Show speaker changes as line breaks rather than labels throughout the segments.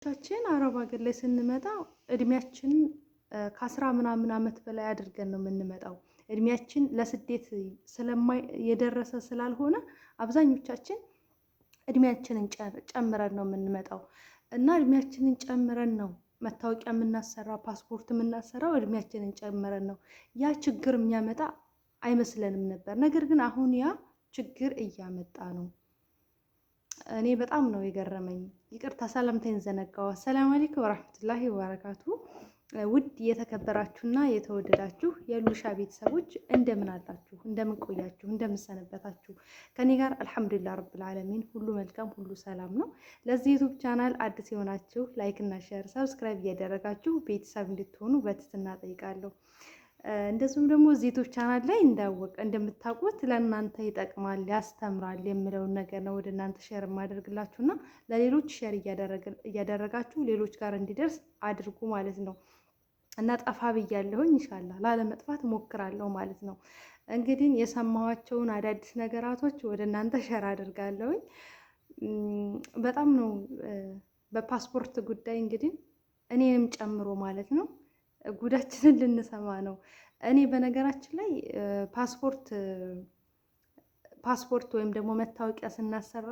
ቻችን አረብ ሀገር ላይ ስንመጣ እድሜያችን ከ10 ምናምን አመት በላይ አድርገን ነው የምንመጣው። እድሜያችን ለስደት የደረሰ ስላልሆነ አብዛኞቻችን እድሜያችንን ጨምረን ነው የምንመጣው እና እድሜያችንን ጨምረን ነው መታወቂያ የምናሰራው፣ ፓስፖርት የምናሰራው እድሜያችንን ጨምረን ነው። ያ ችግር የሚያመጣ አይመስለንም ነበር። ነገር ግን አሁን ያ ችግር እያመጣ ነው። እኔ በጣም ነው የገረመኝ። ይቅርታ ሰላምታዬን ዘነጋው። አሰላሙ አለይኩም ወራህመቱላሂ ወበረካቱ። ውድ የተከበራችሁና የተወደዳችሁ የሉሻ ቤተሰቦች እንደምን አላችሁ? እንደምን ቆያችሁ? እንደምን ሰነበታችሁ? ከኔ ጋር አልሐምዱሊላህ ረብል ዓለሚን ሁሉ መልካም፣ ሁሉ ሰላም ነው። ለዚህ ዩቲዩብ ቻናል አዲስ የሆናችሁ ላይክ እና ሼር፣ ሰብስክራይብ እያደረጋችሁ ቤተሰብ እንድትሆኑ በትህትና ጠይቃለሁ። እንደዚሁም ደግሞ እዚህ ዩቲዩብ ቻናል ላይ እንደምታውቁት ለእናንተ ይጠቅማል፣ ያስተምራል የምለውን ነገር ነው ወደ እናንተ ሼር የማደርግላችሁና ለሌሎች ሼር እያደረጋችሁ ሌሎች ጋር እንዲደርስ አድርጉ ማለት ነው። እና ጠፋ ብያለሁኝ፣ ኢንሻአላህ ላለመጥፋት እሞክራለሁ ማለት ነው። እንግዲህ የሰማኋቸውን አዳዲስ ነገራቶች ወደ እናንተ ሼር አድርጋለሁኝ። በጣም ነው በፓስፖርት ጉዳይ እንግዲህ እኔንም ጨምሮ ማለት ነው ጉዳችንን ልንሰማ ነው። እኔ በነገራችን ላይ ፓስፖርት ወይም ደግሞ መታወቂያ ስናሰራ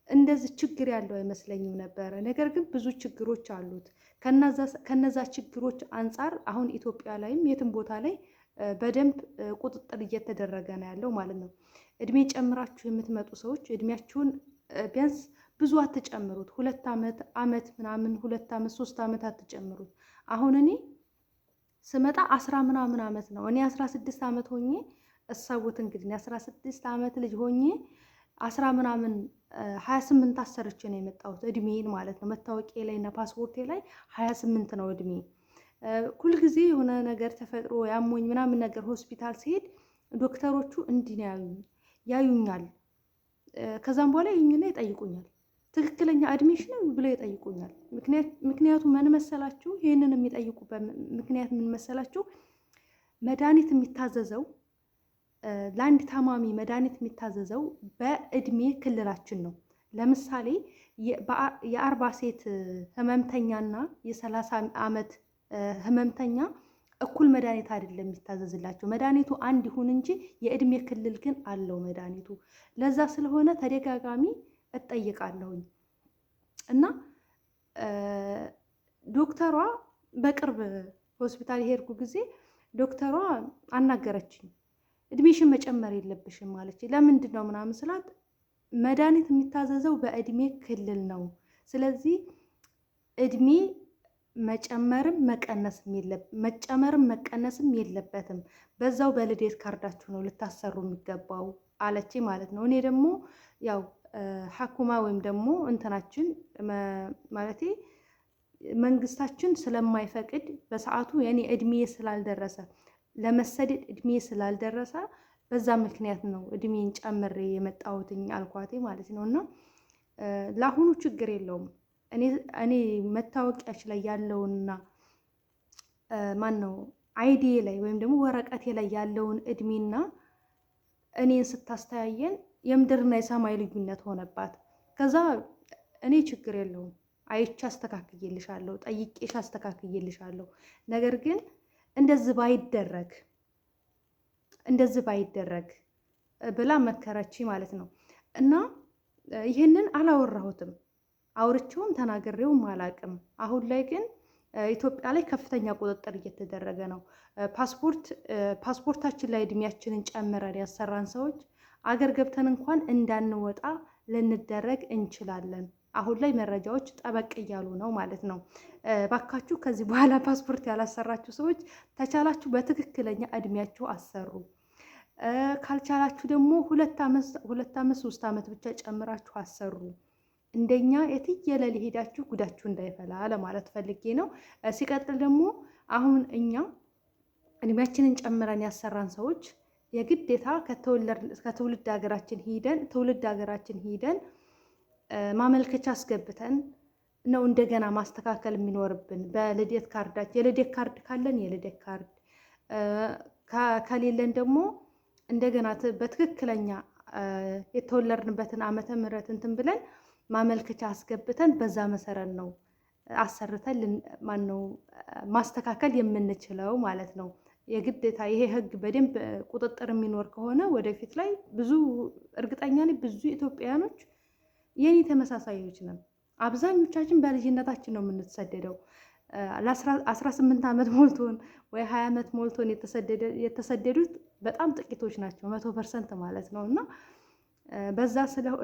እንደዚህ ችግር ያለው አይመስለኝም ነበረ። ነገር ግን ብዙ ችግሮች አሉት። ከነዛ ችግሮች አንጻር አሁን ኢትዮጵያ ላይም የትም ቦታ ላይ በደንብ ቁጥጥር እየተደረገ ነው ያለው ማለት ነው። እድሜ ጨምራችሁ የምትመጡ ሰዎች እድሜያችሁን ቢያንስ ብዙ አትጨምሩት። 2 ዓመት ምናምን 2 ዓመት 3 ዓመት አትጨምሩት። አሁን እኔ ስመጣ 10 ምናምን ዓመት ነው። እኔ 16 ዓመት ሆኜ እሰቡት እንግዲህ 16 ዓመት ልጅ ሆኜ 10 ምናምን 28 አሰርቼ ነው የመጣሁት እድሜን ማለት ነው። መታወቂያ ላይ እና ፓስፖርቴ ላይ 28 ነው እድሜ። ሁልጊዜ የሆነ ነገር ተፈጥሮ ያሞኝ ምናምን ነገር ሆስፒታል ሲሄድ ዶክተሮቹ እንዲህ ነው ያዩኛል። ከዛም በኋላ ይኙና ይጠይቁኛል ትክክለኛ እድሜሽ ነው ብለው ይጠይቁኛል። ምክንያቱም ምን መሰላችሁ? ይሄንን የሚጠይቁበት ምክንያት ምን መሰላችሁ? መድኃኒት የሚታዘዘው ለአንድ ታማሚ መድኃኒት የሚታዘዘው በእድሜ ክልላችን ነው። ለምሳሌ የ40 ሴት ህመምተኛና የ30 ዓመት ህመምተኛ እኩል መድኃኒት አይደለም የሚታዘዝላቸው። መድኃኒቱ አንድ ይሁን እንጂ የእድሜ ክልል ግን አለው መድኃኒቱ። ለዛ ስለሆነ ተደጋጋሚ እጠይቃለሁኝ እና ዶክተሯ በቅርብ ሆስፒታል የሄድኩ ጊዜ ዶክተሯ አናገረችኝ። እድሜሽን መጨመር የለብሽም ማለች። ለምንድን ነው ምናምን ስላት መድኃኒት የሚታዘዘው በእድሜ ክልል ነው። ስለዚህ እድሜ መጨመርም መቀነስም የለበትም። በዛው በልደት ካርዳችሁ ነው ልታሰሩ የሚገባው አለች ማለት ነው። እኔ ደግሞ ያው ሐኩማ ወይም ደግሞ እንትናችን ማለቴ መንግስታችን ስለማይፈቅድ በሰዓቱ የኔ እድሜ ስላልደረሰ ለመሰደድ እድሜ ስላልደረሰ በዛ ምክንያት ነው እድሜን ጨምሬ የመጣሁትኝ አልኳቴ ማለት ነው። እና ለአሁኑ ችግር የለውም። እኔ መታወቂያች ላይ ያለውንና አይዲ ላይ ወይም ደግሞ ወረቀቴ ላይ ያለውን እድሜና እኔን ስታስተያየን የምድርና የሰማይ ልዩነት ሆነባት። ከዛ እኔ ችግር የለውም አይቼ አስተካክዬልሻለሁ፣ ጠይቄሽ አስተካክዬልሻለሁ። ነገር ግን እንደዚህ ባይደረግ ብላ መከረች ማለት ነው። እና ይሄንን አላወራሁትም፣ አውርቼውም ተናግሬውም አላቅም። አሁን ላይ ግን ኢትዮጵያ ላይ ከፍተኛ ቁጥጥር እየተደረገ ነው። ፓስፖርታችን ላይ እድሜያችንን ጨምረን ያሰራን ሰዎች አገር ገብተን እንኳን እንዳንወጣ ልንደረግ እንችላለን። አሁን ላይ መረጃዎች ጠበቅ እያሉ ነው ማለት ነው። ባካችሁ ከዚህ በኋላ ፓስፖርት ያላሰራችሁ ሰዎች ተቻላችሁ በትክክለኛ እድሜያችሁ አሰሩ። ካልቻላችሁ ደግሞ 2 ዓመት 3 ዓመት ብቻ ጨምራችሁ አሰሩ። እንደኛ የትየለል ሄዳችሁ ጉዳችሁ እንዳይፈላ ለማለት ፈልጌ ነው። ሲቀጥል ደግሞ አሁን እኛ እድሜያችንን ጨምረን ያሰራን ሰዎች የግዴታ ከትውልድ ሀገራችን ሂደን ማመልከቻ አስገብተን ነው እንደገና ማስተካከል የሚኖርብን። በልደት ካርዳችን የልደት ካርድ ካለን የልደት ካርድ ከሌለን ደግሞ እንደገና በትክክለኛ የተወለድንበትን ዓመተ ምህረት እንትን ብለን ማመልከቻ አስገብተን በዛ መሰረት ነው አሰርተን ማስተካከል የምንችለው ማለት ነው። የግዴታ ይሄ ህግ በደንብ ቁጥጥር የሚኖር ከሆነ ወደፊት ላይ ብዙ እርግጠኛ ነኝ ብዙ ኢትዮጵያውያኖች የኔ ተመሳሳዮች ነን። አብዛኞቻችን በልጅነታችን ነው የምንተሰደደው። ለ18 ዓመት ሞልቶን ወይ 20 ዓመት ሞልቶን የተሰደዱት በጣም ጥቂቶች ናቸው፣ 100% ማለት ነው። እና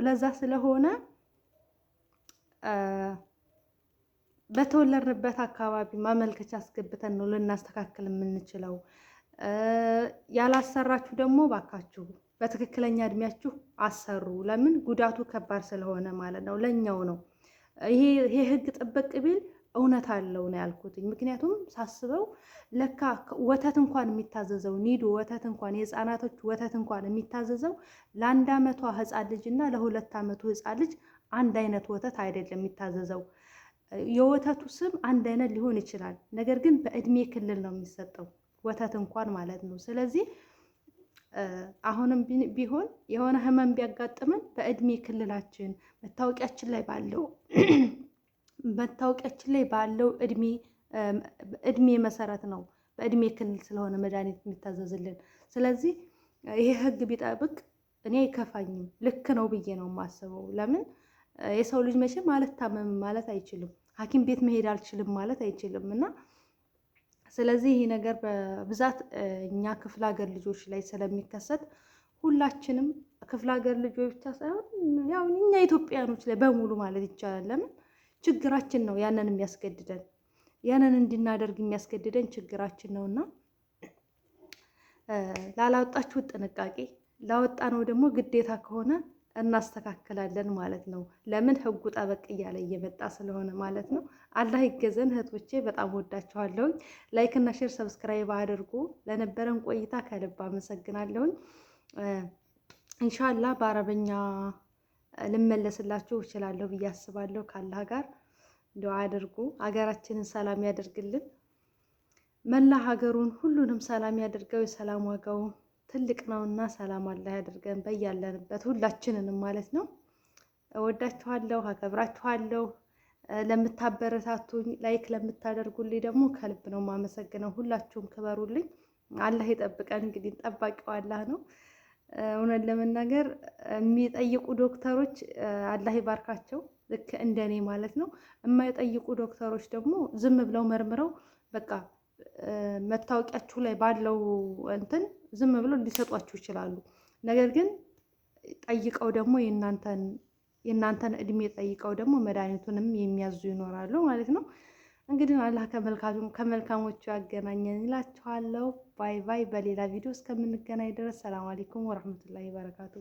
ለዛ ስለሆነ በተወለድንበት አካባቢ ማመልከቻ አስገብተን ነው ልናስተካክል የምንችለው። ያላሰራችሁ ደግሞ ባካችሁ በትክክለኛ እድሜያችሁ አሰሩ። ለምን ጉዳቱ ከባድ ስለሆነ ማለት ነው፣ ለኛው ነው። ይሄ ህግ ጥብቅ ቢል እውነት አለው ነው ያልኩት። ምክንያቱም ሳስበው ለካ ወተት እንኳን የሚታዘዘው ኒዶ ወተት እንኳን የህፃናቶች ወተት እንኳን የሚታዘዘው ለ1 ዓመቷ ህፃን ልጅ እና ለ2 ዓመቱ ህፃን ልጅ አንድ አይነት ወተት አይደለም የሚታዘዘው። የወተቱ ስም አንድ አይነት ሊሆን ይችላል፣ ነገር ግን በእድሜ ክልል ነው የሚሰጠው ወተት እንኳን ማለት ነው። ስለዚህ አሁንም ቢሆን የሆነ ህመም ቢያጋጥመን በእድሜ ክልላችን መታወቂያችን ላይ ባለው እድሜ መሰረት ነው፣ በእድሜ ክልል ስለሆነ መድኃኒት የሚታዘዝልን። ስለዚህ ይሄ ህግ ቢጠብቅ እኔ አይከፋኝም፣ ልክ ነው ብዬ ነው የማስበው። ለምን የሰው ልጅ መቼም አልታመምም ማለት አይችልም፣ ሐኪም ቤት መሄድ አልችልም ማለት አይችልም። እና ስለዚህ ይሄ ነገር በብዛት እኛ ክፍለ ሀገር ልጆች ላይ ስለሚከሰት ሁላችንም ክፍለ ሀገር ልጆች ብቻ ሳይሆን ያው እኛ ኢትዮጵያኖች ላይ በሙሉ ማለት ይቻላል። ለምን ችግራችን ነው ያንን የሚያስገድደን፣ ያንን እንድናደርግ የሚያስገድደን ችግራችን ነውና ላላወጣችሁት ጥንቃቄ፣ ላወጣነው ደግሞ ግዴታ ከሆነ እናስተካክላለን ማለት ነው። ለምን ህጉ ጠበቅ እያለ እየመጣ ስለሆነ ማለት ነው። አላህ ይገዘን እህቶቼ፣ በጣም ወዳችኋለሁኝ። ላይክ እና ሼር ሰብስክራይብ አድርጉ። ለነበረን ቆይታ ከልብ አመሰግናለሁኝ። ኢንሻአላህ በአረበኛ ልመለስላችሁ እችላለሁ ብዬ አስባለሁ። ካላህ ጋር ዱዓ አድርጉ። ሀገራችንን ሰላም ያደርግልን፣ መላ ሀገሩን ሁሉንም ሰላም ያደርገው። የሰላም ዋጋው ትልቅ ነውና ሰላም አላህ ያደርገን በያለንበት ሁላችንንም ማለት ነው። እወዳችኋለሁ፣ አከብራችኋለሁ። ለምታበረታቱኝ ላይክ ለምታደርጉልኝ ደግሞ ከልብ ነው የማመሰግነው። ሁላችሁም ክበሩልኝ። አላህ ይጠብቀን። እንግዲህ ጠባቂው አላህ ነው። እውነት ለመናገር የሚጠይቁ ዶክተሮች አላህ ይባርካቸው፣ ልክ እንደኔ ማለት ነው። የማይጠይቁ ዶክተሮች ደግሞ ዝም ብለው መርምረው በቃ መታወቂያችሁ ላይ ባለው እንትን ዝም ብለው ሊሰጧችሁ ይችላሉ። ነገር ግን ጠይቀው ደግሞ የእናንተን እድሜ ጠይቀው ደግሞ መድኃኒቱንም የሚያዙ ይኖራሉ ማለት ነው። እንግዲህ አላህ ከመልካሞቹ ያገናኘን ይላችኋለሁ። ባይ ባይ። በሌላ ቪዲዮ እስከምንገናኝ ድረስ ሰላም አለይኩም ወራህመቱላሂ ወበረካቱ።